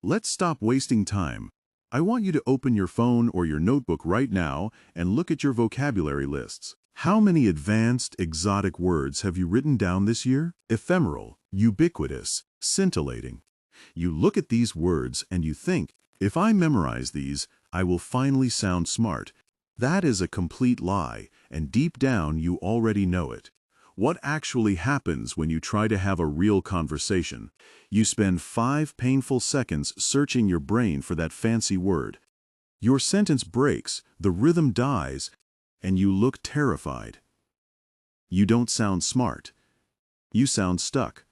Let's stop wasting time. I want you to open your phone or your notebook right now and look at your vocabulary lists. How many advanced, exotic words have you written down this year? Ephemeral, ubiquitous, scintillating. You look at these words and you think, if I memorize these, I will finally sound smart. That is a complete lie, and deep down you already know it. What actually happens when you try to have a real conversation? You spend 5 painful seconds searching your brain for that fancy word. Your sentence breaks, the rhythm dies, and you look terrified. You don't sound smart. You sound stuck.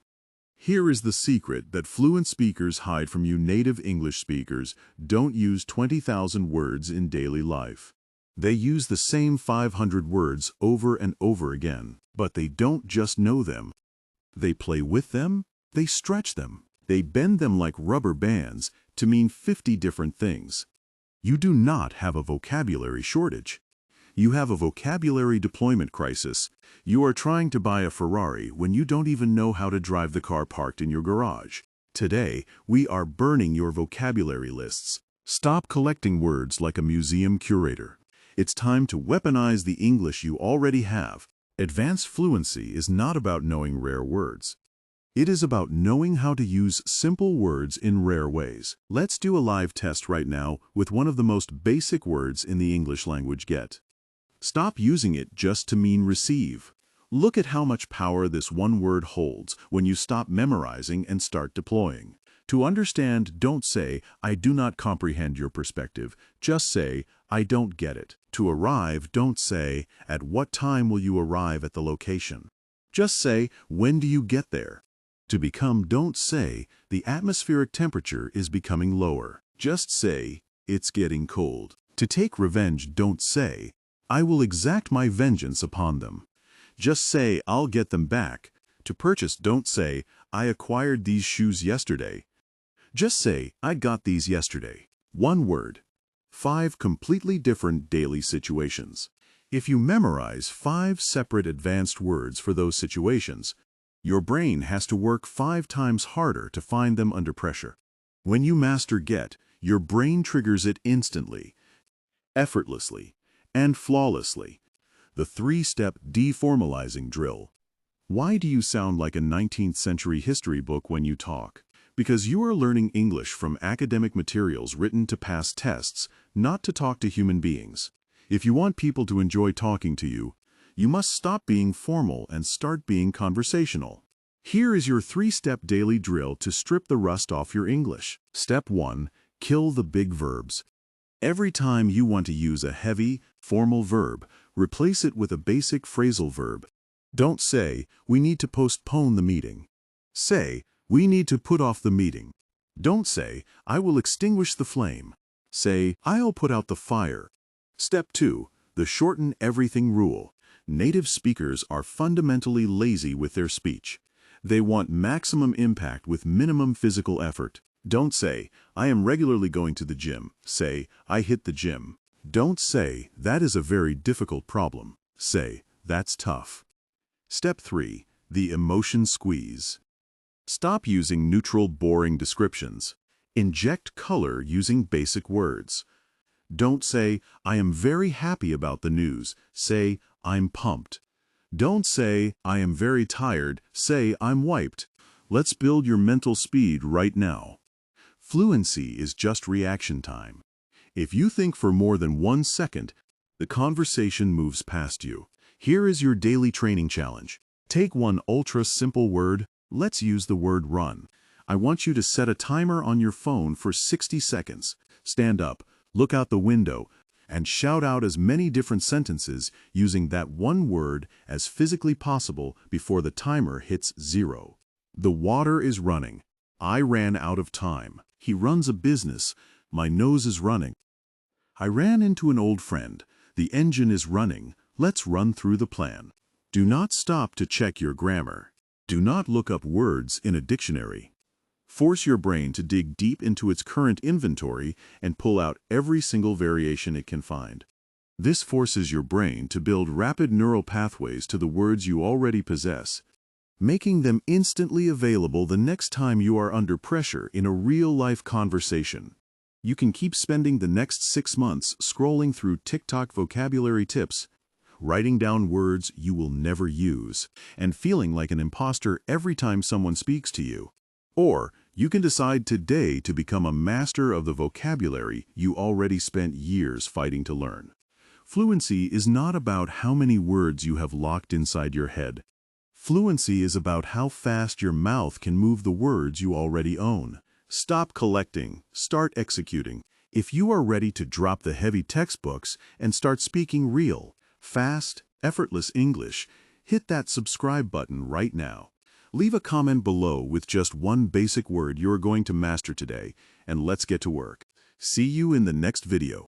Here is the secret that fluent speakers hide from you native English speakers. Don't use 20,000 words in daily life. They use the same 500 words over and over again, but they don't just know them. They play with them, they stretch them, they bend them like rubber bands to mean 50 different things. You do not have a vocabulary shortage. You have a vocabulary deployment crisis. You are trying to buy a Ferrari when you don't even know how to drive the car parked in your garage. Today, we are burning your vocabulary lists. Stop collecting words like a museum curator. It's time to weaponize the English you already have. Advanced fluency is not about knowing rare words. It is about knowing how to use simple words in rare ways. Let's do a live test right now with one of the most basic words in the English language, get. Stop using it just to mean receive. Look at how much power this one word holds when you stop memorizing and start deploying. To understand, don't say, I do not comprehend your perspective. Just say, I don't get it. To arrive, don't say, at what time will you arrive at the location? Just say, when do you get there? To become, don't say, the atmospheric temperature is becoming lower. Just say, it's getting cold. To take revenge, don't say, I will exact my vengeance upon them. Just say, I'll get them back. To purchase, don't say, I acquired these shoes yesterday. Just say, I got these yesterday. One word. 5 completely different daily situations. If you memorize 5 separate advanced words for those situations, your brain has to work 5 times harder to find them under pressure. When you master get, your brain triggers it instantly, effortlessly, and flawlessly. The 3-step deformalizing drill. Why do you sound like a 19th century history book when you talk? Because you are learning English from academic materials written to pass tests, not to talk to human beings. If you want people to enjoy talking to you, you must stop being formal and start being conversational. Here is your 3-step daily drill to strip the rust off your English. Step 1. Kill the big verbs. Every time you want to use a heavy, formal verb, replace it with a basic phrasal verb. Don't say, we need to postpone the meeting. Say, we need to put off the meeting. Don't say, I will extinguish the flame. Say, I'll put out the fire. Step 2. The shorten everything rule. Native speakers are fundamentally lazy with their speech. They want maximum impact with minimum physical effort. Don't say, I am regularly going to the gym. Say, I hit the gym. Don't say, that is a very difficult problem. Say, that's tough. Step 3. The emotion squeeze. Stop using neutral, boring descriptions. Inject color using basic words. Don't say, I am very happy about the news. Say, I'm pumped. Don't say, I am very tired. Say, I'm wiped. Let's build your mental speed right now. Fluency is just reaction time. If you think for more than 1 second, the conversation moves past you. Here is your daily training challenge. Take one ultra-simple word. Let's use the word run. I want you to set a timer on your phone for 60 seconds. Stand up, look out the window, and shout out as many different sentences using that one word as physically possible before the timer hits 0. The water is running. I ran out of time. He runs a business. My nose is running. I ran into an old friend. The engine is running. Let's run through the plan. Do not stop to check your grammar. Do not look up words in a dictionary. Force your brain to dig deep into its current inventory and pull out every single variation it can find. This forces your brain to build rapid neural pathways to the words you already possess. making them instantly available the next time you are under pressure in a real-life conversation. You can keep spending the next 6 months scrolling through TikTok vocabulary tips, writing down words you will never use, and feeling like an imposter every time someone speaks to you. Or you can decide today to become a master of the vocabulary you already spent years fighting to learn. Fluency is not about how many words you have locked inside your head. Fluency is about how fast your mouth can move the words you already own. Stop collecting, start executing. If you are ready to drop the heavy textbooks and start speaking real, fast, effortless English, hit that subscribe button right now. Leave a comment below with just one basic word you're going to master today, and let's get to work. See you in the next video.